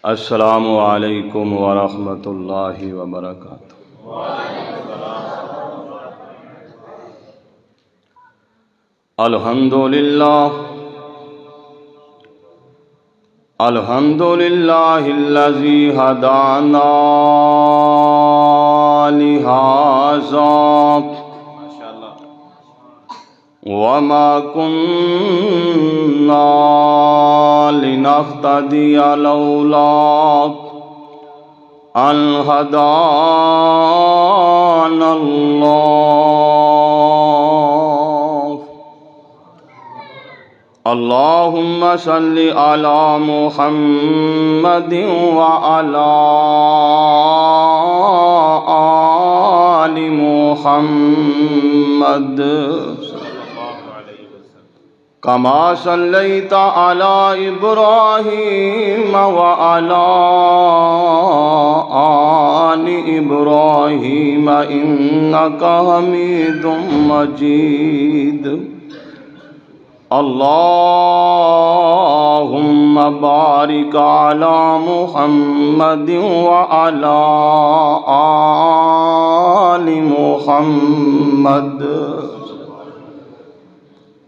السلام علیکم ورحمۃ اللہ وبرکاتہ۔ الحمد للہ الذی ہدانا لہذا وما كنا لنهتدي لولا أن هدانا الله اللهم صل على محمد وعلى آل محمد كما صليت على إبراهيم وعلى آل إبراهيم إنك حميد مجيد اللهم بارك على محمد وعلى آل محمد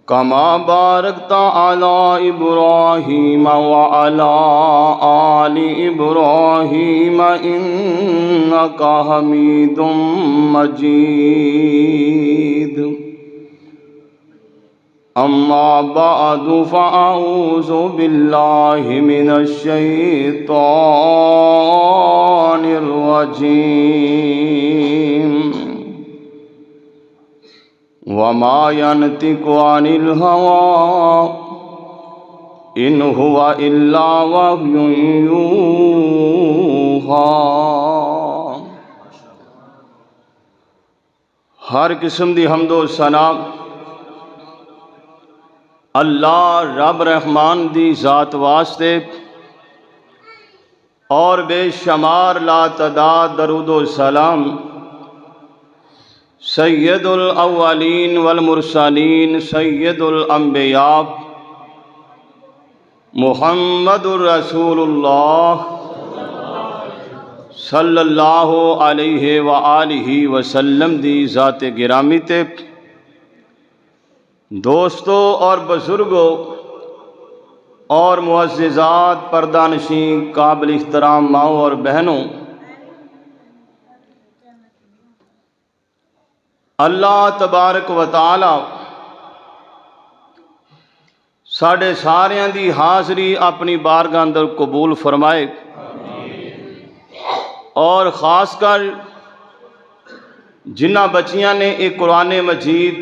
كما باركت على إبراهيم وعلى آل إبراهيم إنك حميد مجيد أما بعد فأعوذ بالله من الشيطان الرجيم وما ينطق عن الهوى إن هو إلا وحي يوحى۔ ہر قسم دی حمد و ثنا اللہ رب رحمان دی ذات واسطے اور بے شمار لا تعداد درود و سلام سید الاولین والمرسلین سید الانبیاء محمد الرسول اللہ صلی اللہ علیہ وآلہ وسلم دی ذات گرامی تے دوستو اور بزرگوں اور معززات پردہ نشین قابل احترام ماؤں اور بہنوں، اللہ تبارک و تعالی ساڑے ساریاں دی حاضری اپنی بارگاہ اندر قبول فرمائے، اور خاص کر جنہ بچیاں نے ایک قرآن مجید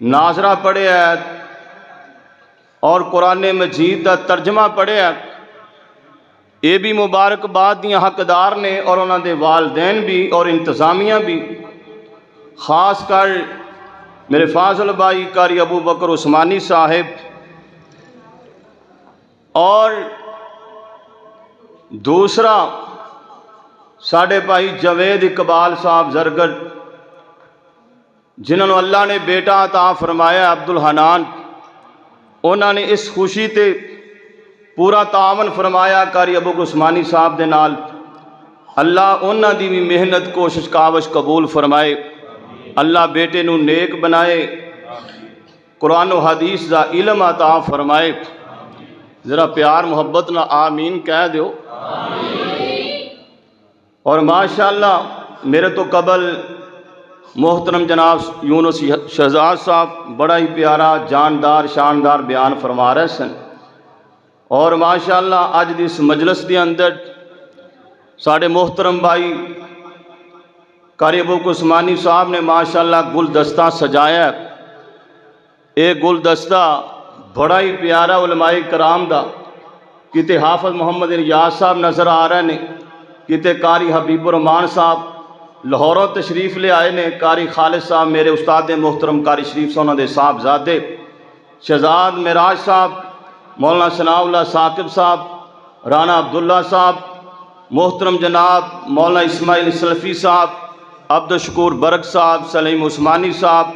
ناظرہ پڑھے ہے اور قرآن مجید دا ترجمہ پڑھے ہے، یہ بھی مبارکباد دیاں حقدار نے، اور انہاں دے والدین بھی اور انتظامیہ بھی، خاص کر میرے فاضل بھائی قاری ابو بکر عثمانی صاحب اور دوسرا ساڑھے بھائی جوید اقبال صاحب زرگر جنہوں اللہ نے بیٹا عطا فرمایا عبدالحنان، انہوں نے اس خوشی تے پورا تعاون فرمایا قاری ابو بکر عثمانی صاحب دے نال، اللہ انہوں دی بھی محنت کوشش کاوش قبول فرمائے، اللہ بیٹے نو نیک بنائے، قرآن و حدیث دا علم عطا فرمائے۔ ذرا پیار محبت نہ آمین کہہ دیو۔ اور ماشاءاللہ میرے تو قبل محترم جناب یونس شہزاد صاحب بڑا ہی پیارا جاندار شاندار بیان فرما رہے سن، اور ماشاءاللہ آج دی اس مجلس دی اندر ساڑھے محترم بھائی قاری ابو بکر عثمانی صاحب نے ماشاءاللہ گلدستہ سجایا ہے۔ ایک گلدستہ بڑا ہی پیارا علماء کرام دا، کتے حافظ محمد ریاض صاحب نظر آ رہے نے، کتے قاری حبیب الرحمان صاحب لاہوروں تشریف لے آئے نے، قاری خالد صاحب میرے استاد محترم قاری شریف سونا دے صاحب زادے، شہزاد معراج صاحب، مولانا ثناء اللہ ثاقب صاحب، رانا عبداللہ صاحب، محترم جناب مولانا اسماعیل سلفی صاحب، عبدالشکور برق صاحب، سلیم عثمانی صاحب،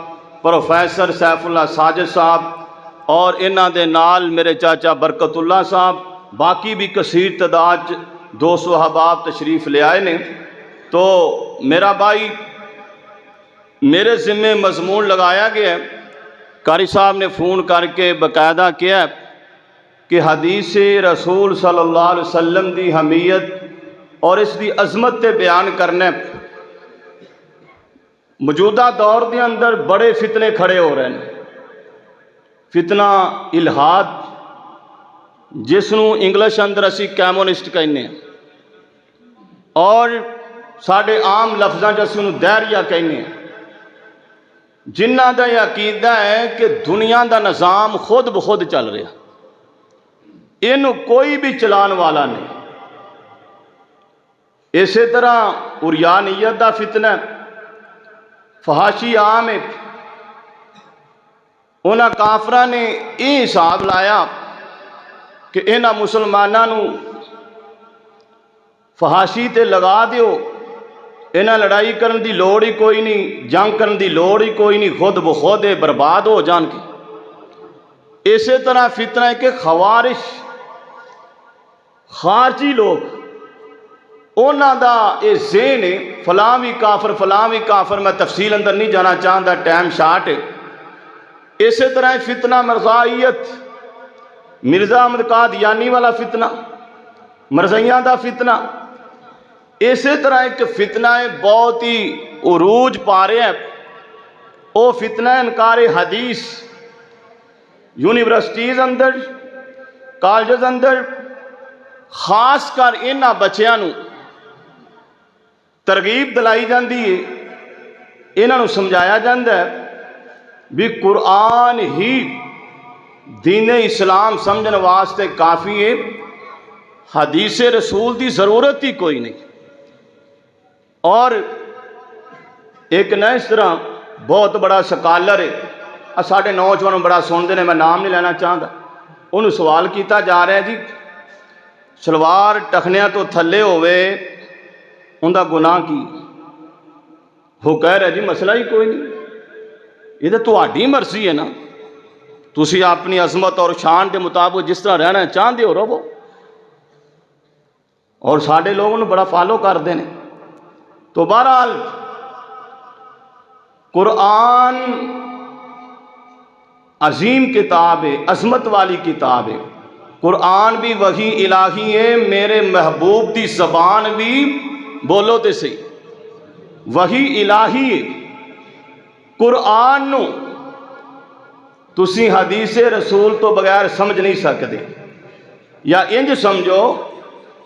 پروفیسر سیف اللہ ساجد صاحب، اور انہاں دے نال میرے چاچا برکت اللہ صاحب، باقی بھی کثیر تعداد 200 احباب تشریف لے آئے نے، تو میرا بھائی میرے ذمے مضمون لگایا گیا ہے، قاری صاحب نے فون کر کے باقاعدہ کیا ہے کہ حدیث رسول صلی اللہ علیہ وسلم دی حمیت اور اس دی عظمت تے بیان کرنے۔ موجودہ دور دے اندر بڑے فتنے کھڑے ہو رہے ہیں۔ فتنہ الہاد، جس نو انگلش اندر اسی کیمونسٹ کہنے ہیں، اور ساڈے عام لفظاں چ اسی نو دہریہ کہنے ہیں، جنہ دا یہ عقیدہ ہے کہ دنیا دا نظام خود بخود چل رہا، اینو کوئی بھی چلان والا نہیں۔ اسی طرح عریانیت دا فتنہ، فحاشی عام ہے۔ انہاں کافراں نے یہ حساب لایا کہ انہاں مسلماناں نو فحاشی تے لگا دیو، انہاں لڑائی کرن دی لوڑ ہی کوئی نہیں، جنگ کرن دی لوڑ ہی کوئی نہیں، خود بخود برباد ہو جان کے۔ اسی طرح فتنہ ہے کہ خوارش، خارجی لوگ، انہاں دا یہ ذہن ہے فلاں بھی کافر فلاں بھی کافر، میں تفصیل اندر نہیں جانا چاہتا، ٹائم شارٹ ہے۔ اسی طرح فتنہ مرزائیت، مرزا احمد قادیانی والا فتنہ، مرزائیاں دا فتنہ۔ اسی طرح ایک فتنہ ہے بہت ہی عروج پا رہا ہے، وہ فتنہ انکار حدیث۔ یونیورسٹیز اندر، کالجز اندر، خاص کر انہاں بچیاں نو ترغیب دلائی جاندی ہے، انہاں نو سمجھایا جاندہ ہے بھی قرآن ہی دین اسلام سمجھن واسطے کافی ہے، حدیث رسول دی ضرورت ہی کوئی نہیں۔ اور ایک نہ اس طرح بہت بڑا سکالر ہے، ساڑھے نوجوانوں بڑا سنتے ہیں، میں نام نہیں لینا چاہتا، انہوں سوال کیتا جا رہا ہے جی سلوار ٹخنیاں تو تھلے ہوئے ان دا گناہ کی؟ وہ کہہ رہے جی مسئلہ ہی کوئی نہیں، یہ تو تہاڈی مرضی ہے نا، تسی اپنی عظمت اور شان کے مطابق جس طرح رہنا چاہتے ہو رہو۔ اور ساڑھے لوگوں نے بڑا فالو کر دینے۔ تو بہرحال قرآن عظیم کتاب ہے، عظمت والی کتاب ہے۔ قرآن بھی وحی الہی ہے، میرے محبوب دی زبان بھی بولو تے صحیح وحی الہی ہے۔ قرآن نو تسی حدیث رسول تو بغیر سمجھ نہیں سکتے، یا انج سمجھو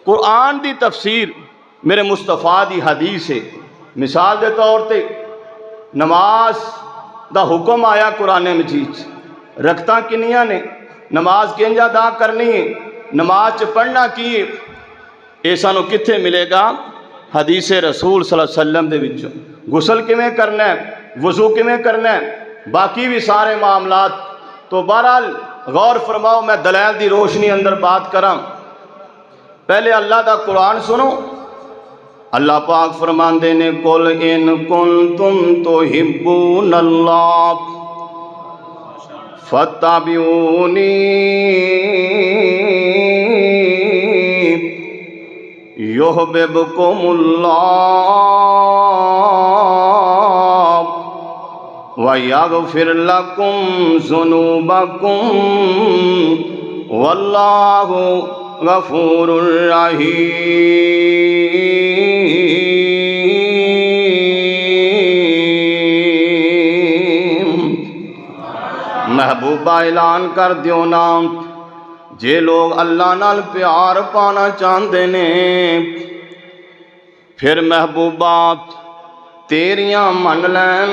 قرآن دی تفسیر میرے مصطفیٰ دی حدیث ہے۔ مثال دے طور تے نماز دا حکم آیا قرآن مجید، رکھتاں کنیاں نے، نماز کنج ادا کرنی ہے، نماز پڑھنا کی ہے، اے سانو کتھے ملے گا؟ حدیث رسول صلی اللہ علیہ وسلم دے وچوں۔ غسل کیویں کرنا ہے، وضو کیویں کرنا ہے، باقی بھی سارے معاملات۔ تو بہرحال غور فرماؤ، میں دلائل دی روشنی اندر بات کراں۔ پہلے اللہ دا قرآن سنو۔ اللہ پاک فرماندے نے قل ان کنتم تحبون اللہ فاتبعونی یحببکم اللہ ویغفر لکم ذنوبکم واللہ غفور رحیم۔ محبوبہ اعلان کر دیو نام، جے لوگ اللہ نال پیار پانا چاہندے نے، پھر محبوبہ تیریاں من لین،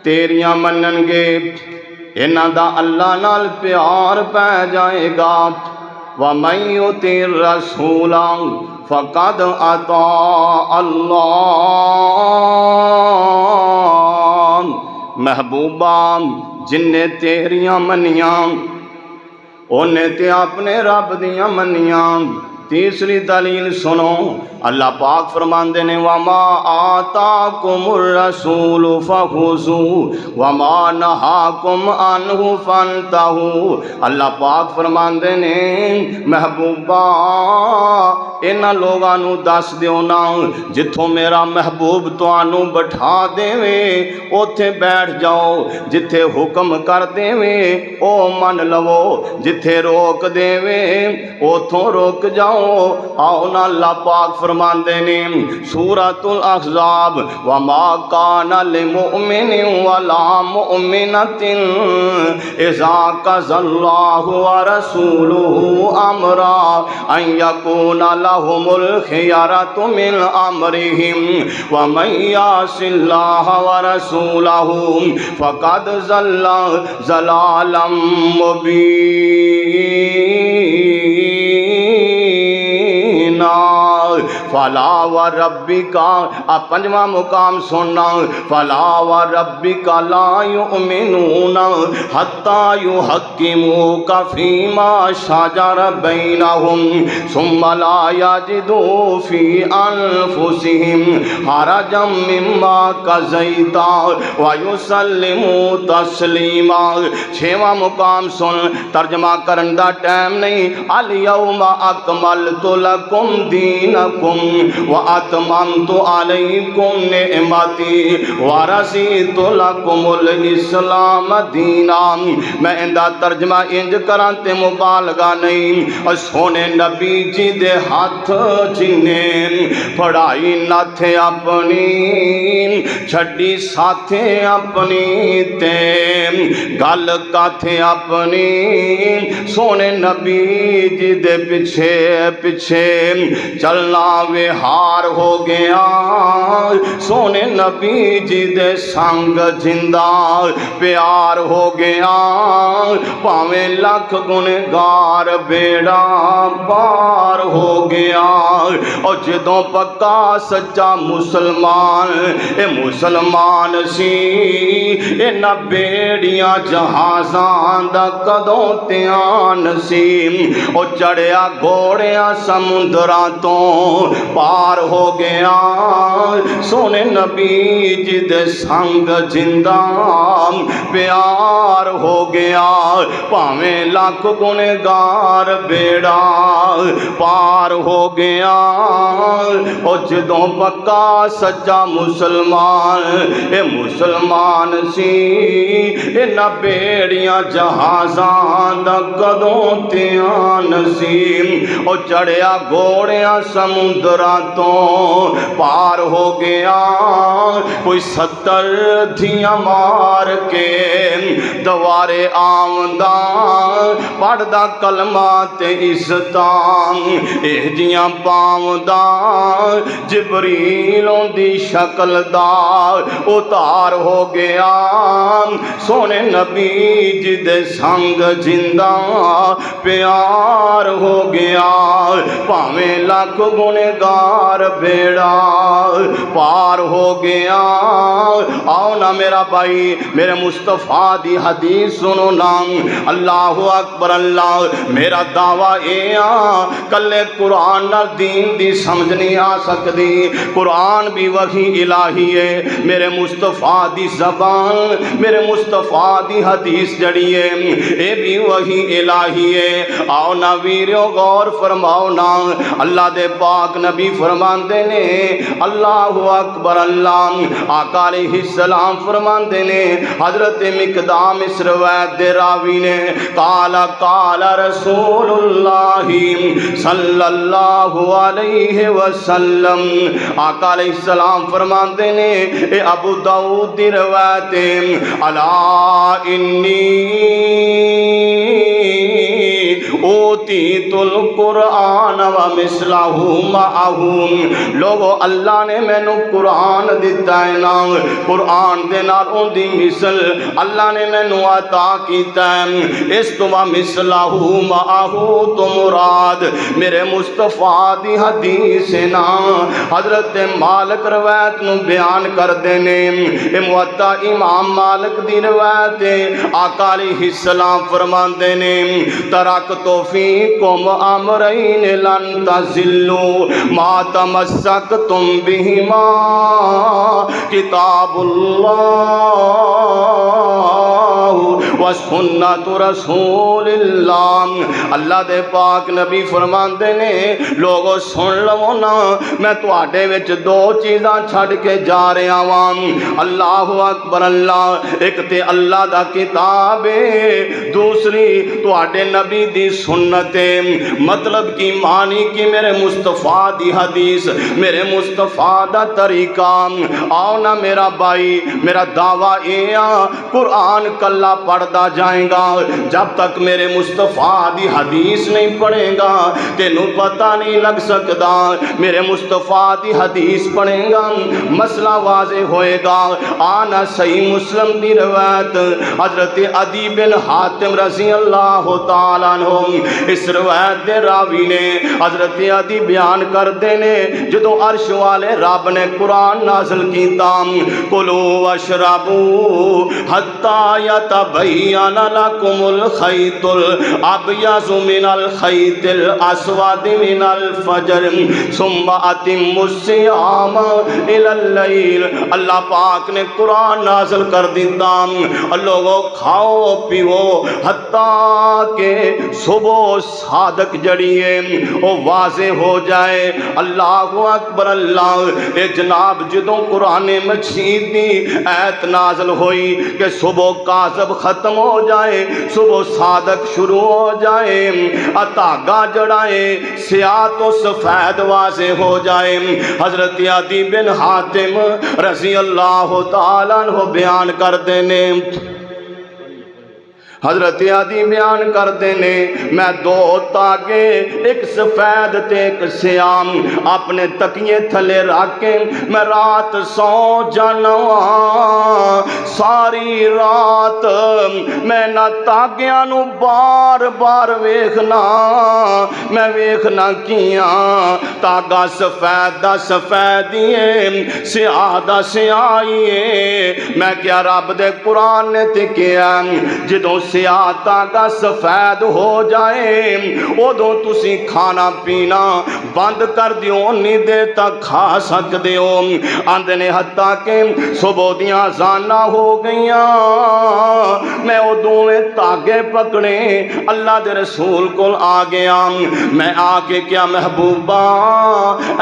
تیریاں منن گے، انہاں دا اللہ نال پیار پہ جائے گا۔ وَمَن يُطِعِ الرَّسُولَ فَقَدْ أَطَاعَ اللَّهَ۔ محبوبہ جن نے تیریاں منیاں انہیں تے اپنے رب دیاں منیاں۔ تیسری دلیل سنو، اللہ پاک فرماندے نے وما آتاکم الرسول فخذوہ وما نہاکم عنہ فانتہوا۔ اللہ پاک فرماندے نے محبوبہ انہاں لوگاں نو دس دیو نا جتھوں میرا محبوب تانوں بٹھا دیویں اوتھے بیٹھ جاؤ، جتھے حکم کر دیویں او من لو، جتھے روک دیویں اوتھوں روک جاؤ۔ آؤ نا اللہ پاک فرماندے نے سورۃ الاحزاب وما کان لمؤمن ولا مؤمنۃ اذا قضى اللہ ورسولہ امرا ان یکون لهم الخیرۃ من امرہم ومن یعص اللہ ورسولہ فقد ضل ضلالا مبینا۔ فلا وربک، اب پنجواں مقام سننا، فلا وربک لا یؤمنون حتی یحکموک فیما شجر بینہم ثم لا یجدوا فی انفسہم حرجا مما قضیت ویسلموا تسلیما۔ چھواں مقام سن، ترجمہ کرن دا ٹائم نہیں۔ الیوم اکملت لکم دینکم واتممت علیکم نعمتی ورضیت لکم الاسلام دینا۔ میں اندہ ترجمہ انج کراں تے مبالغہ نہیں، سونے نبی جی دے ہاتھ جنہیں پڑھائی نہ تھے اپنی چھڑی ساتھے اپنی تے گل کا تھے اپنی، سونے نبی جی دے پیچھے پیچھے چلنا وہار ہو گیا، سونے نبی جی دے سنگ جندہ پیار ہو گیا، پاویں لکھ گنہگار بیڑا پار ہو گیا۔ اور جدوں پکا سچا مسلمان اے مسلمان سی، اے نہ بیڑیاں جہازاں دا کدوں تیان سی، او چڑھیا گھوڑیاں سمندراں تو پار ہو گیا، سونے نبی جی دے سنگ جندہ پیار ہو گیا، پاویں لاکھ گنہگار بیڑا پار ہو گیا۔ اور جدوں پکا سچا مسلمان اے مسلمان سی، اے نہ بیڑیاں جہازاں دا کدوں تیان سی، او چڑھیا گھوڑیاں سمندراں تو پار ہو گیا، کوئی 70 دھیاں مار کے دوارے آمداں پڑھدا کلمہ تے عزتاں اے جیاں پاؤنداں جبریل دی شکل دا اتار ہو گیا، سونے نبی جی دے سنگ جندہ پیار ہو گیا، پاویں لاکھ گنہگار بیڑا پار ہو گیا۔ آؤ نا میرا بھائی میرے مصطفیٰ دی حدیث سنو نا، اللہ اکبر اللہ۔ میرا دعویٰ اے کلے قرآن نال دین دی سمجھ نہیں آ سکتی، قرآن بھی وحی الہی ہے، میرے مصطفیٰ دی زبان میرے مصطفیٰ دی حدیث جڑی ہے اے بھی وحی الہی ہے۔ آؤ نا ویریو غور فرماؤ نا، اللہ دے پاک نبی فرماندے نے اللہ اکبر اللہ، آقا علیہ السلام فرماندے نے حضرت مقدام اس روایت دے راوی نے قال قال رسول اللہ صلی اللہ علیہ وسلم، آقا علیہ السلام فرماندے نے اے ابو داؤد دی روایت الا انی اوتیت القرآن ومثلہ معہ، لوگو اللہ نے میں نو قرآن دیتا ہے نا، قرآن دے نال ان دی مثل اللہ نے میں نو عطا کیتا ہے، اس تو مثلہ معہ تو مراد میرے مصطفیٰ دی حدیث نا، حضرت مالک روایت نو بیان کر دینے، موطا امام مالک دی روایت آقا علیہ السلام فرمان دینے ترک تو فی فیکم امرین لن تضلوا ما تمسکتم بہما کتاب اللہ وسنت رسول اللہ۔ اللہ دے پاک نبی فرماندے نے لوگو سن لو نا، میں تواڈے وچ دو چیزاں چھڈ کے جا رہا ہاں، اللہ اکبر اللہ، ایک تے اللہ دا کتاب ہے، دوسری تواڈے نبی دی سنت ہے۔ مطلب کی معنی کی میرے مصطفیٰ دی حدیث، میرے مصطفیٰ دا طریقہ۔ آؤ نا میرا بھائی، میرا دعویٰ اے قرآن کلا پڑھدا جائیں گا، جب تک میرے مصطفیٰ دی حدیث نہیں پڑھے گا تینوں پتہ نہیں لگ سکتا۔ میرے مصطفیٰ دی حدیث پڑھے گا مسئلہ واضح ہوئے گا۔ آنا صحیح مسلم دی روایت حضرت عدی بن حاتم رضی اللہ تعالیٰ عنہ، اس روایت دے راوی نے حضرت عدی بیان کر دینے جدو عرش والے رب نے قرآن نازل کیتا، کلوا واشربوا حتی یتبین لکم الخیط الابیض من الخیط الاسود من الفجر ثم اتموا الصیام الی اللیل۔ اللہ پاک نے قرآن نازل کر دیتا، لوگوں کھاؤ پیو حتیٰ کہ صبح صادق جڑی ہے وہ واضح ہو جائے۔ اللہ اکبر اللہ۔ اے جناب جدوں قرآن مجید دی ایت نازل ہوئی کہ صبح کاذب ختم ہو جائے، صبح صادق شروع ہو جائے، اتاگا جڑائے سیاہ تو سفید واضح ہو جائے، حضرت عدی بن حاتم رضی اللہ تعالیٰ عنہ بیان کر دینے، حضرت عدی بیان کر دینے میں دو تاگے ایک سفید تے ایک سیام اپنے تکیے تھلے رکھ کے میں رات سو جانا، ساری رات میں نہ تاگیاں نو بار بار ویکھنا، میں ویکھنا کیاں تاگا سفید دا سفیدیے سیاہ دا سیاہیے۔ میں کیا رب دے قرآن نے تے کیا جدوں سیاہ تاگا سفید ہو جائے ادوں تسی کھانا پینا بند کر دیو، انی دیر تک کھا سکتے ہو۔ آندے نے حتیٰ کہ صبح دیاں اذاناں ہو گئیاں، میں ادوں میں تاگے پکڑے اللہ دے رسول کو آ گیا، میں آ کے کیا محبوبہ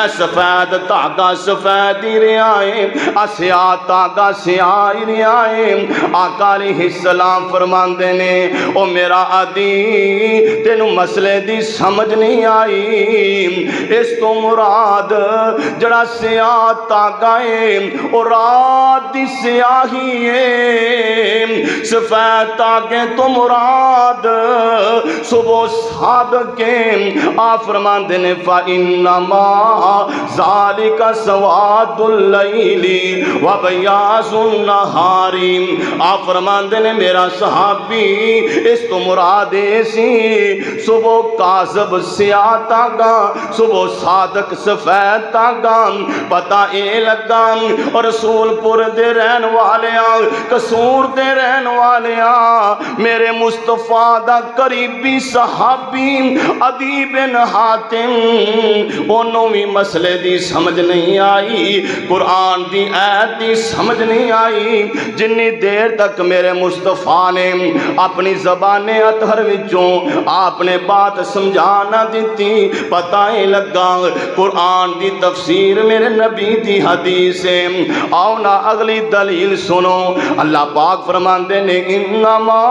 اے سفید تاگا سفید ہی رہائے، سیاہ تاگا سیاہ ہی رہائے۔ آقا علیہ السلام فرماندے نے او میرا عدی تینوں مسئلے دی سمجھ نہیں آئی، اس تو مراد جڑا سیاہ تاگا ہے او رات دی سیاہی ہے، سفید تاگے تو مراد صبح صادق کے۔ آپ فرماندے نے فَإِنَّمَا ذَلِكَ سَوَادُ اللَّيْلِ وَبَيَاضُ النَّهَارِ۔ آپ فرماندے نے میرا صحابی اس تو مراد ایسی صبح کاذب سیاہ تاگا صبح صادق سفید تاگا پتہ اے لگا اور رسول پور دے رہن والیاں قصور دے رہن والیاں میرے مصطفیٰ دا قریبی صحابی عدی بن حاتم انہوں بھی مسئلے دی سمجھ نہیں آئی، قرآن دی ایت دی سمجھ نہیں آئی، جنی دیر تک میرے مصطفیٰ نے اپنی زبان اطہر وچوں آپ نے بات سمجھانا دیتی، پتہ ہی لگا قرآن دی تفسیر میرے نبی دی حدیث ہے۔ آؤ نا اگلی دلیل سنو، اللہ پاک فرماندے نے انما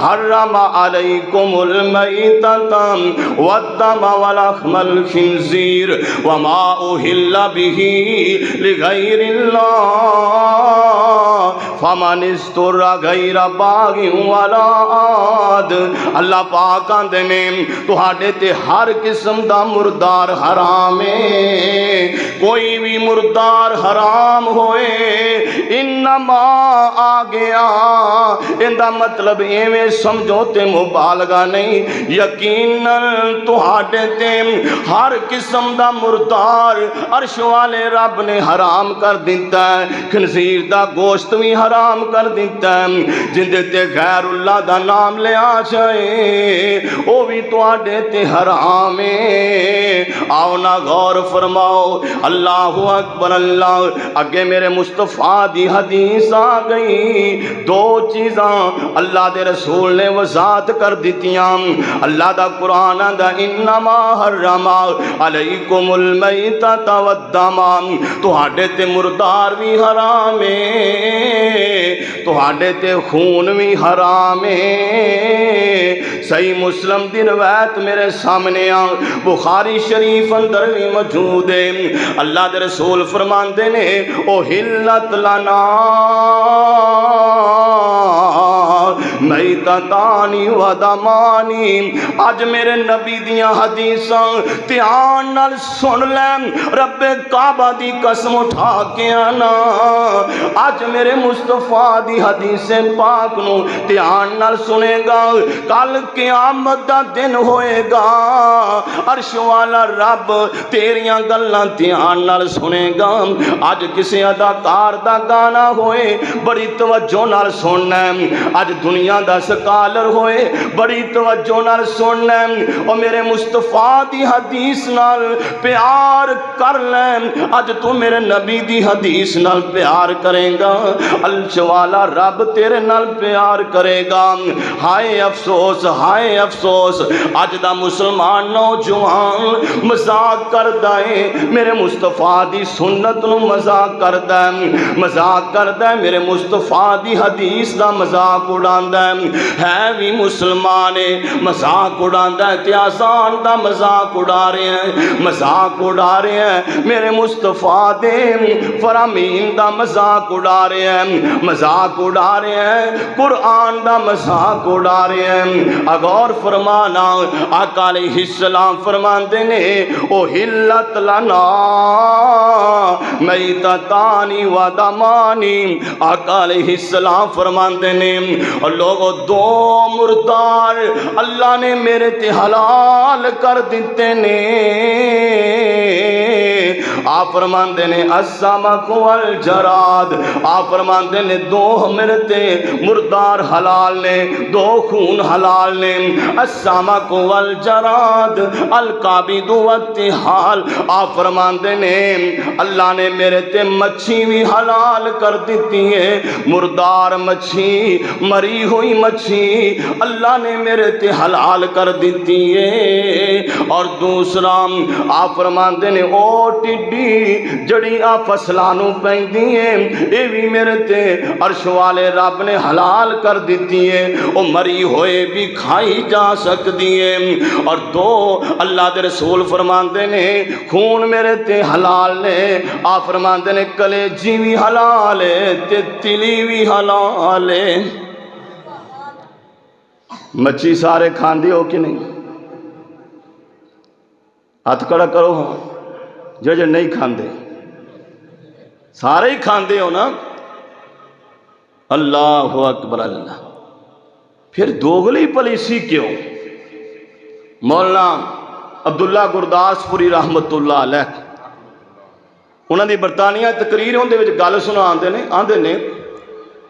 حرم علیکم المیتۃ والدم ولحم الخنزیر وما اہل بہ لغیر اللہ فمن استر غیر باغ ولا عاد۔ اللہ پاک آندے نے تہاڈے تے ہر قسم دا مردار حرام ہے، کوئی بھی مردار حرام ہوئے، انما آ گیا اندہ مطلب ایویں سمجھو تے مبالغہ نہیں، یقیناً تہاڈے تے ہر قسم دا مردار عرش والے رب نے حرام کر دیتا ہے، خنزیر دا گوشت بھی حرام کر دیتا ہے، جندے تے غیر اللہ دا نام لیا جائے وہ بھی تواڈے تے حرام ہے۔ آؤ نا غور فرماؤ، اللہ اکبر اللہ۔ اگے میرے مصطفیٰ دی حدیث آ گئی، دو چیزاں اللہ دے رسول نے وضاحت کر دیتیاں۔ اللہ دا قرآن دا انما حرم علیکم المیتۃ والدم، تہاڈے تے مردار بھی حرام ہے، تہاڈے تے خون بھی حرام ہے۔ صحیح مسلم دی روایت میرے سامنے آ، بخاری شریف اندر بھی موجود ہے۔ اللہ دے رسول فرماندے نے احلت لنا میتتانی و دمانی۔ اج میرے نبی دیاں حدیثاں دھیان نال سن لیں، رب کعبہ دی قسم اٹھا کے آنا، اج میرے مصطفیٰ دی حدیث پاک نو دھیان نال سنے گا، کل قیامت دا دن ہوئے گا، عرش والا رب تیریاں گلاں دھیان نال سنے گا۔ اج کسی اداکار دا گانا ہوئے بڑی توجہ نال سننا، اج دنیا دا سکالر ہوئے بڑی توجہ نال سننا، اور میرے مصطفیٰ دی حدیث نال پیار کر لیں، اج تو میرے نبی دی حدیث نال پیار کرے گا، عرش والا رب تیرے نال پیار کرے گا۔ ہائے افسوس، ہائے افسوس، اج دا مسلمان نوجوان مذاق کردا ہے، میرے مصطفیٰ دی سنت نو مذاق کردا ہے، مذاق کردا ہے، میرے مصطفیٰ دی حدیث دا مذاق اڑاندا ہے بھی مسلمان ہے، مذاق اڑاندا ہے تے آسان دا مذاق اڑا رہے ہیں، مذاق اڑا رہے ہیں، میرے مصطفیٰ دے فرامین دا مذاق اڑا رہے ہیں، مذاق اڑا رہے ہیں، قرآن دا مذاق اڑا رہے ہیں۔ اغور فرمانا آقا علیہ السلام فرماندے نے احلت لنا میتتانی و دمانی، آقا علیہ السلام فرماندے نے اور لوگوں دو مردار اللہ نے میرے تے حلال کر دیتے نے۔ آپ فرماندے نے السمک والجراد، آپ فرماندے نے دو میرے تے مردار حلال نے، دو خون حلال نے، السمک والجراد القابض والتحال۔ آپ فرماندے نے اللہ نے میرے تے مچھی بھی حلال کر دیتی ہے، مردار مچھی، مری ہوئی مچھی اللہ نے میرے تے حلال کر دیتی ہے۔ اور دوسرا آپ فرماندے نے او ٹڈی جڑی آ فصلانو پیندی ہے، اے بھی میرے تے عرش والے رب نے حلال کر دیتی ہے، او مری ہوئے بھی کھائی جا سکتی ہے۔ اور دو اللہ دے رسول فرماندے نے خون میرے تے حلال نے، آپ فرماندے نے کلیجی بھی حلال ہے تے تلی بھی حلال ہے۔ مچھی سارے کھاندے ہو کہ نہیں؟ ہاتھ کھڑا کرو ہاں جو نہیں کھاندے، سارے ہی کھاندے ہو نا؟ اللہ اکبر اللہ۔ پھر دوگلی پلیسی کیوں؟ مولانا عبداللہ گرداسپوری رحمت اللہ علیہ انہوں نے برطانیہ تقریر ہوندے وچ گل سنا آندے نے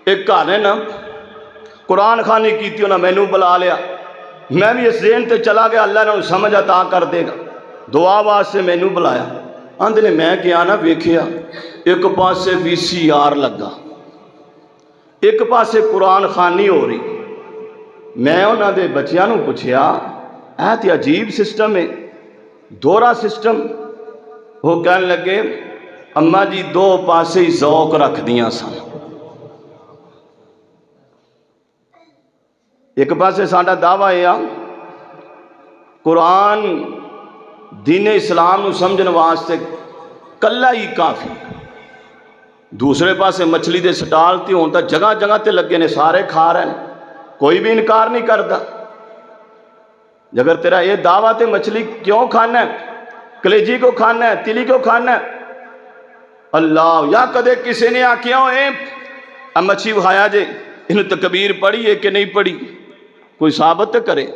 ایک گھر ہے نا قرآن خوانی کیتی انہوں نے مینوں بلا لیا، میں بھی اس ذہن تے چلا گیا اللہ نے سمجھ عطا کر دے گا، دعا واسطے مینوں بلایا، آندے نے میں کیا نا ویکھیا ایک پاسے VCR لگا، ایک پاسے قرآن خوانی ہو رہی، میں انہوں دے بچیاں نوں پوچھیا اے تے عجیب سسٹم ہے، دورہ سسٹم، وہ کہنے لگے اماں جی دو پاسے ہی ذوق رکھ دیاں سن، ایک پاسے ساڈا دعویٰ ہے قرآن دین اسلام نو سمجھن واسطے کلا ہی کافی، دوسرے پاسے مچھلی دے سٹال تے ہون تا جگہ جگہ تے لگے نے، سارے کھا رہے ہیں، کوئی بھی انکار نہیں کرتا۔ اگر تیرا یہ دعویٰ تے مچھلی کیوں کھانا ہے، کلیجی کو کھانا ہے، تلی کو کھانا ہے، اللہ یا کدے کسی نے آکھیا ہوئے اب مچھی کھایا جے انہوں تکبیر پڑھی ہے کہ نہیں پڑھی، کوئی ثابت کرے۔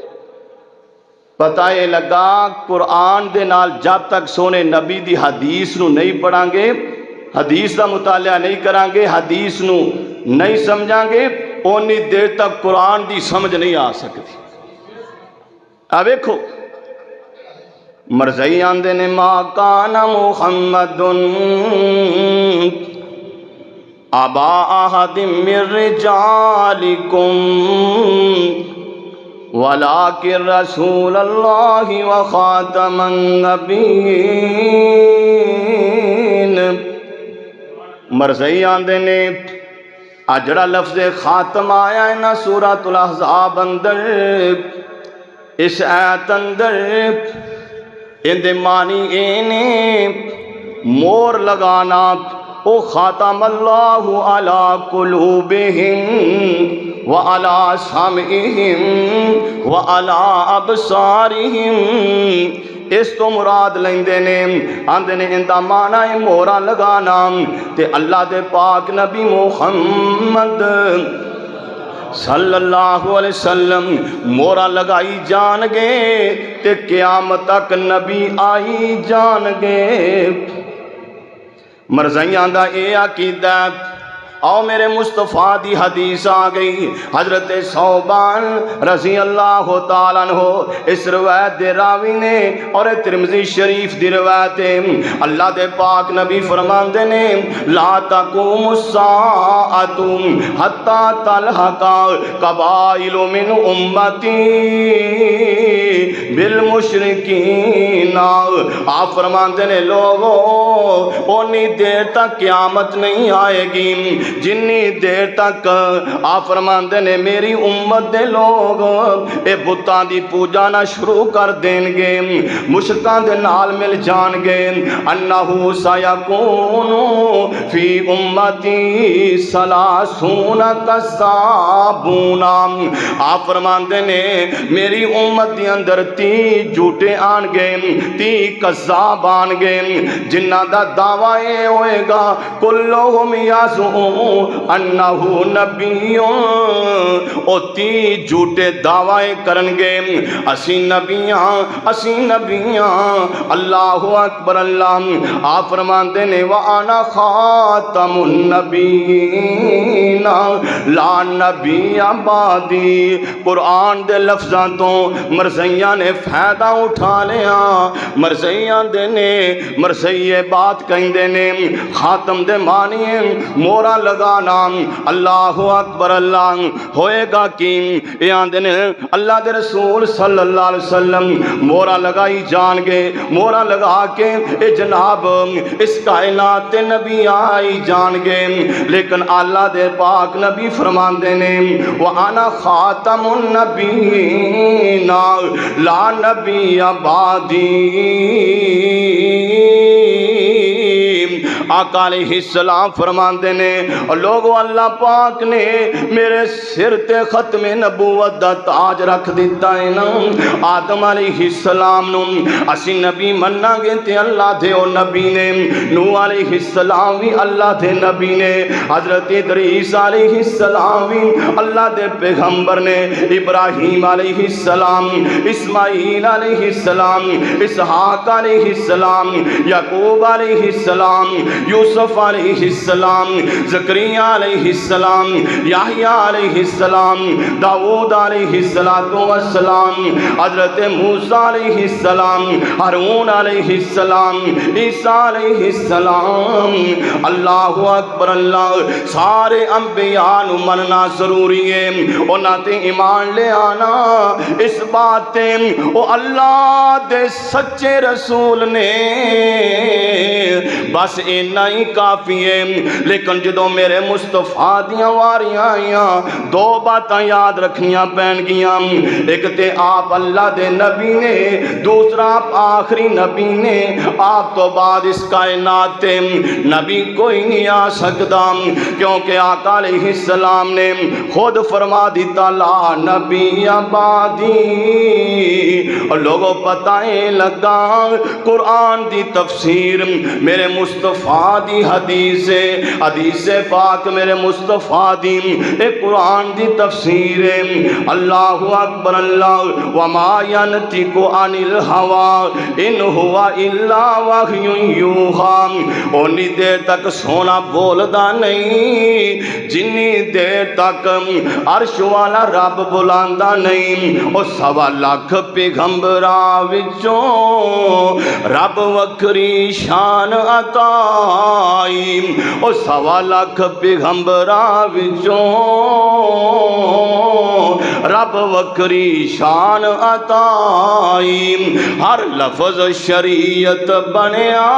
پتہ یہ لگا قرآن دے نال جب تک سونے نبی دی حدیث نو نہیں پڑھاں گے، حدیث دا مطالعہ نہیں کران گے، حدیث نو نہیں سمجھا گے اونی دیر تک قرآن دی سمجھ نہیں آ سکتی۔ اب دیکھو مرزائی آندے نے ما کان محمد ابا احد من رجالکم ولکن رسول اللہ وخاتم النبیین۔ مرزائی آندے نے اجڑا لفظ خاتم آیا ہے نا سورۃ الاحزاب اندر، اس آیت اندر اندے معنی اینے مور لگانا، او خاتم اللہ علی قلوبہم وعلی سمعہم وعلی ابصارہم۔ اس تو مراد لیندے نے آندے نے اندہ معنی مورا لگانا تے اللہ دے پاک نبی محمد صلی اللہ علیہ وسلم مورا لگائی جان گے تے قیامت تک نبی آئی جان گے۔ مرزائیاں دا اے عقیدہ آؤ میرے مصطفیٰ دی حدیث آ گئی، حضرت ثوبان رضی اللہ تعالیٰ عنہ اس روایت دے راوی نے اور ترمذی شریف دی روایت اللہ دے پاک نبی فرماندے نے لا تقوم الساعۃ حتی تلحق قبائل من امتی بالمشرکین۔ آپ فرماندے نے لوگوں اونی دیر تک قیامت نہیں آئے گی جنی دیر تک آپ فرماندے نے میری امت دے لوگ اے بتاں دی پوجا نہ شروع کر دیں گے، مشرکاں دے نال مل جان گے۔ انہو سیکون فی امتی ثلاثون کذابون۔ آپ فرماندے نے میری امت دی اندر 30 جھوٹے آن گے، 30 کذاب آن گے جنہ دا دعویٰ ہوئے گا کلہم یزعم انہو نبی، او 30 جھوٹے دعوے کرنگے اسی نبیاں اللہ اکبر۔ اللہ آپ فرماندے نے وَأَنَا خَاتَمُ النَّبِيِّينَ لا نبی بعدی۔ قرآن دے لفظاں تو مرزائیاں نے فائدہ اٹھا لیا، مرزائیاں دے نے مرزائیے بات کہیں دے نے خاتم دے معنی مورا لگانا۔ اللہ اکبر۔ اللہ ہوئے گا کہ یہاں دن اللہ دے رسول صلی اللہ علیہ وسلم مورا لگائی جان گے، مورا لگا کے اے جناب اس کائنات نبی آئی جان گے، لیکن اللہ دے پاک نبی فرمان دینے وَأَنَا خَاتَمُ النَّبِيِّينَ لا نبی بعدی۔ آقا علیہ السلام فرمان دینے اور لوگوں اللہ پاک نے میرے سر تے ختم نبوت دا تاج رکھ دیتا ہے نا۔ آدم علیہ السلام نو اسی نبی مننا گے تے اللہ دے او نبی نے، نوح علیہ السلام بھی اللہ دے نبی نے، حضرت ادریس علیہ السلام بھی اللہ دے پیغمبر نے، ابراہیم علیہ السلام، اسماعیل علیہ السلام، اسحاق علیہ السلام، یعقوب علیہ السلام، یوسف علیہ السلام، زکریا علیہ السلام، یحییٰ علیہ السلام، داؤد علیہ السلام، حضرت موسیٰ علیہ السلام، ہارون علیہ السلام، عیسیٰ علیہ السلام۔ اللہ اکبر۔ اللہ سارے انبیاء نو مننا ضروری ہے، انہاں تے ایمان لے آنا اس بات تے او اللہ دے سچے رسول نے بس اینا ہی کافی ہے۔ لیکن جدو میرے مصطفیٰ دیاں واریاں آئیاں دو باتاں یاد رکھنیاں پین گیاں، ایک تے آپ اللہ دے نبی نے، دوسرا آپ آخری نبی نے، آپ تو بعد اس کائنات تے نبی کوئی نہیں آ سکتا، کیونکہ آقا علیہ السلام نے خود فرما دیتا لا نبی بعدی۔ اور لوگوں پتہ لگا قرآن دی تفسیر میرے مصطفیٰ دی حدیث پاک میرے مصطفیٰ دی اے قرآن دی تفسیر اللہ اکبر اللہ وما ینطق عن الہوی ان ہوا الا وحی یوحی اونی دیر تک سونا بولدا نہیں جنی دیر تک عرش والا رب بلاندا نہیں او 1.25 لاکھ پیغمبراں وچوں رب وکری شان عطائی او 1.25 لاکھ پیغمبراں وچوں رب وکری شان عطائی ہر لفظ شریعت بنیا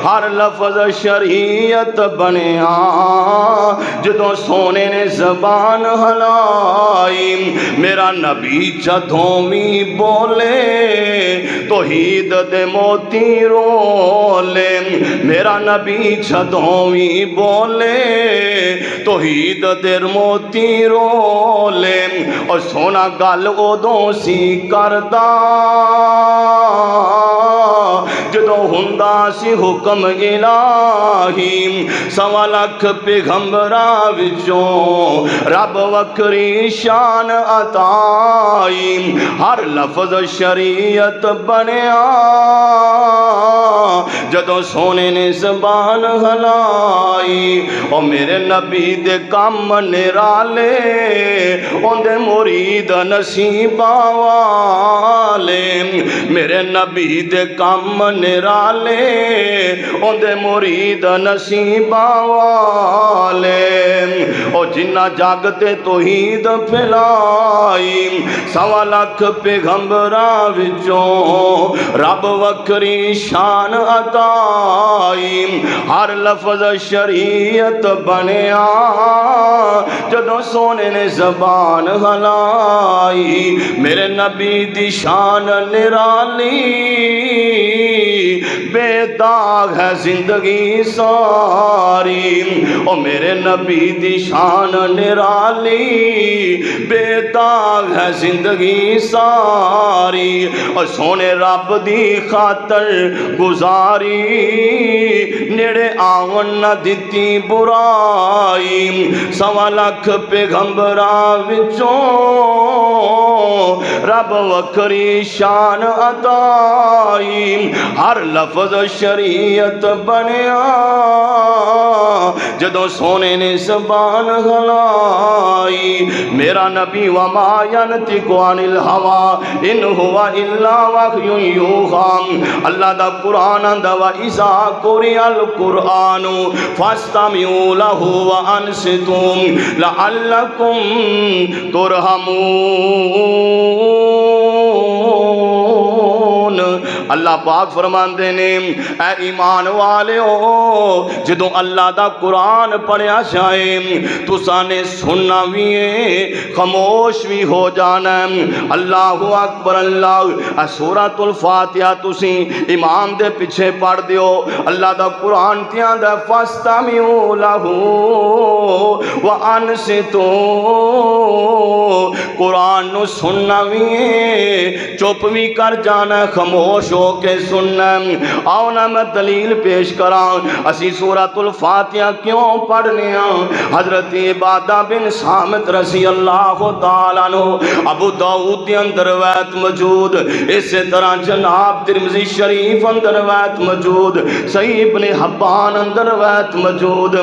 ہر لفظ شریعت بنیا جدوں سونے نے زبان ہلائی میرا نبی جدوں بھی بولے توحید دے موتی رولے میرا نبی جدوں بھی بولے توحید دے موتی رولے اور سونا گل ادوں سی کردا جدوں ہوندا سی حکم الہی 1.25 لاکھ پیغمبراں وچوں رب وکری شان عطائی ہر لفظ شریعت بنیا جدوں سونے نے زبان ہلائی او میرے نبی دے کام نرالے اندے مرید نصیباں والے میرے نبی دے کام نرالے اندے مرید نصیباں والے او جنہ جاگتے توحید پھیلائی 1.25 لاکھ پیغمبراں وچوں رب وکری شان عطائی ہر لفظ شریعت بنیا جدوں سونے نے زبان ہلائی میرے نبی دی شان نرالی بے داغ ہے زندگی ساری او میرے نبی دی شان نرالی بے داغ ہے زندگی ساری اور سونے رب دی خاطر گزاری نیڑے آون نہ دتی برائی 1.25 لاکھ پیغمبراں وچوں رب وکری شان عطائی ہر لفظ شریعت بنیا جدوں سونے نے زبان ہلائی میرا نبی وما ینطق عن الہوی ان ہوا الا وحی یوحی اللہ دا قرآن آندا وَإِذَا قُرِئَ الْقُرْآنُ فَاسْتَمِعُوا لَهُ وَأَنصِتُوا لَعَلَّكُمْ تُرْحَمُونَ اللہ پاک فرماندے نے اے ایمان والے ہو جدوں اللہ دا قرآن پڑھیا جائے تساں نے سننا بھی ہے خاموش بھی ہو جانا ہے اللہ اکبر اللہ سورۃ الفاتحہ تسی امام دے پیچھے پڑھ دیو اللہ دا قرآن تیاں دا فاستمعوا لہ وانصتوا قرآن نو سننا بھی ہے چپ بھی کر جانا خاموش ہو کے سننا آؤ نا میں دلیل پیش کراں اسی سورۃ الفاتحہ کیوں پڑھنے ہاں حضرت عبادہ بن صامت رضی اللہ تعالیٰ عنہ ابو داؤد دی اندر روایت موجود اسی طرح جناب ترمذی شریف اندر روایت موجود صحیح ابن حبان اندر روایت موجود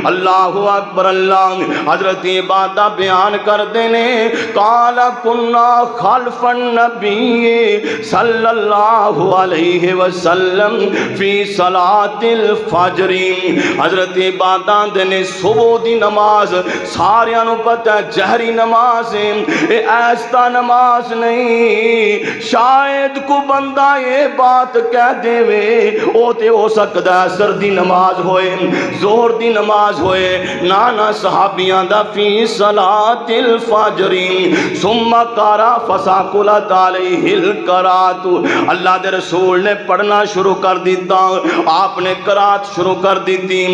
اللہ اکبر اللہ حضرت عبادہ بیان کر دینے قال کنا خلف النبی صلی اللہ علیہ وسلم فی صلاة الفجر حضرت عبادہ دینے صبح دی نماز ساریاں نو پتہ جہری نماز اے ایستا نماز نہیں شاید کو بندہ یہ بات کہہ دے وے او تے ہو سکتا ہے اثر دی نماز ہوئے زہر دی نماز ہوئے نانا صحابیاں دا فی صلاة الفجر ثم قرأ فساقلت علیہ القرات اللہ دے رسول نے پڑھنا شروع کر دیتا آپ نے قرات شروع کر دیتی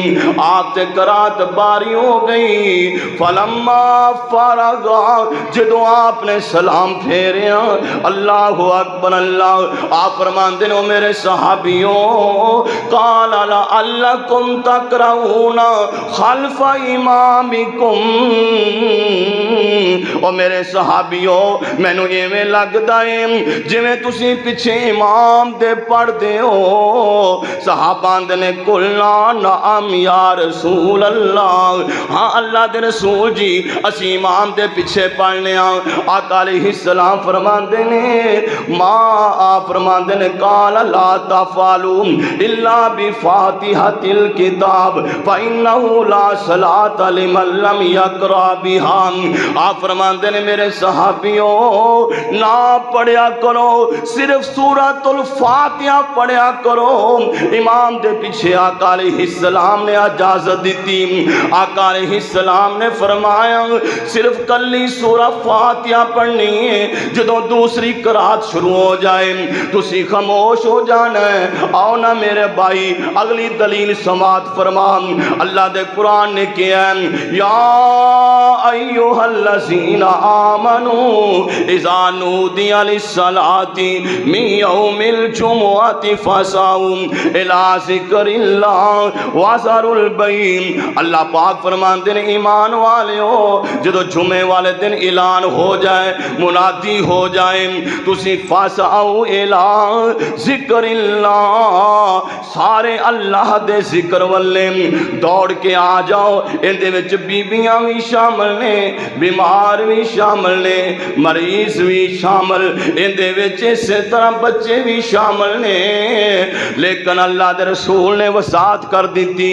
آپ تے قرات باری ہو گئی فلما فرغ جدو آپ نے سلام پھیریا اللہ اللہ اکبر اللہ۔ آپ فرماندے نے میرے صحابیوں قال لعلکم تقرؤون خلف امامکم، او میرے صحابیوں مینوں ایویں لگدا ہے جویں تسی پیچھے امام دے پڑھ دے ہو۔ صحابہ نے قلنا نعم یا رسول اللہ، ہاں اللہ دے رسول جی اسی امام دے پیچھے پڑھنے ہاں۔ آقا علیہ السلام فرماندے نے آپ فرماندے نے قال لا تفعلوا الا بفاتحۃ الکتاب فإنه لا صلاۃ لمن لم یقرأ بها۔ آپ فرماندے نے میرے صحابیوں نہ پڑھیا کرو، صرف سورۃ الفاتحہ پڑھیا کرو۔ امام دے پیچھے آقا علیہ السلام نے اجازت دیتی۔ آقا علیہ السلام نے فرمایا صرف کلی سورہ فاتحہ پڑھنی ہے، جدوں دوسری قرات شروع ہو جائے تسی خاموش ہو جانا ہے۔ آؤ نا میرے بھائی اگلی دلیل سماعت فرما۔ اللہ دے قرآن نے کیا ہے یا ایھا الذین آمنوا اذا نودی للصلاۃ من یوم الجمعۃ فاسعوا الی ذکر اللہ وذروا البیع۔ اللہ پاک فرماندے نے ایمان والےو جدو جمعے والے دن اعلان ہو جائے، منادی ہو جائے، تسی فاسعوا الی ذکر اللہ، سارے اللہ دے ذکر والے دوڑ کے آ جاؤ۔ اندے وچ بیبیاں بھی شامل نے، بیمار بھی شامل نے، مریض بھی شامل، اندے وچ اسی طرح بچے بھی شامل نے۔ لیکن اللہ دے رسول نے وصیت کر دیتی۔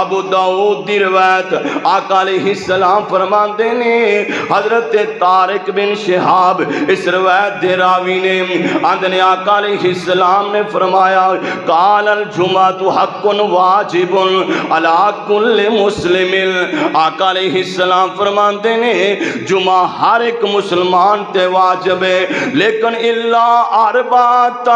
ابو داؤد دی روایت آقا علیہ السلام فرماندے نے حضرت طارق بن شہاب اس روایت دے راوی نے آندنے آقا علیہ السلام نے فرمایا قال الجمعۃ حق واجب علی کل مسلم۔ آقا علیہ السلام فرماندے نے جمعہ ہر ایک مسلمان تے واجب ہے، لیکن الا اربعۃ،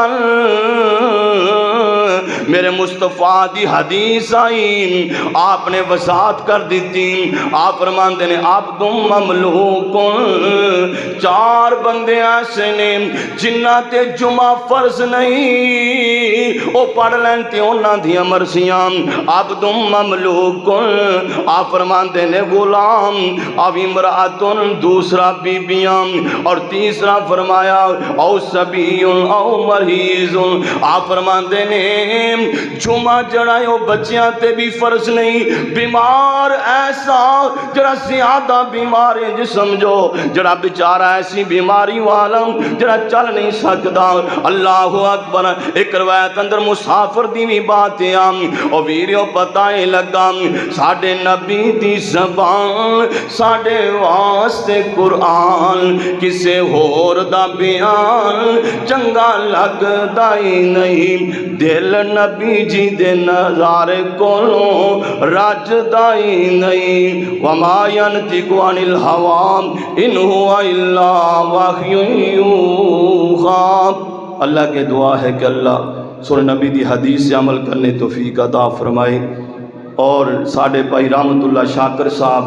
میرے مصطفیٰ دی حدیث آئی، آپ نے وصیت کر دیتی۔ آپ فرماندے نے عبد مملوک، چار بندے ایسے نے جنہ تے جمعہ فرض نہیں، او پڑھ لین تے انہاں دیاں مرضیاں۔ عبد مملوک، آپ فرماندے نے غلام، او امرأۃ دوسرا بیبیاں، اور تیسرا فرمایا او سبی او مریض۔ آپ فرماندے نے جمعہ جڑا ہے بچیاں تے بھی فرض نہیں، بیمار ایسا جڑا زیادہ بیمار ہے جی سمجھو، جڑا بیچارہ ایسی بیماری والا جڑا چل نہیں سکتا۔ اللہ اکبر۔ ایک روایت اندر مسافر دی بھی بات ہے، او ویریو پتہ ہی لگا ساڈے نبی دی زبان ساڈے واسطے قرآن، کسے ہور دا بیان چنگا لگدا ہی نہیں، دل نبی جی دے نظارے کولوں رجدا ہی نہیں۔ وما ينطق عن الهوى ان هو الا وحی یوحی۔ اللہ کے دعا ہے کہ اللہ سورہ نبی دی حدیث سے عمل کرنے توفیق عطا فرمائے۔ اور ساڈے بھائی رحمت اللہ شاکر صاحب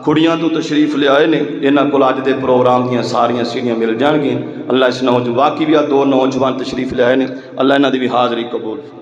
کھڑیاں تو تشریف لے آئے نے، انہاں کول اج دے پروگرام دیاں ساریاں سیڑھیاں مل جان گی۔ اللہ اس نوجوان باقی بھی دو نوجوان تشریف لے آئے نے، اللہ انہاں دی بھی حاضری قبول فرمائے۔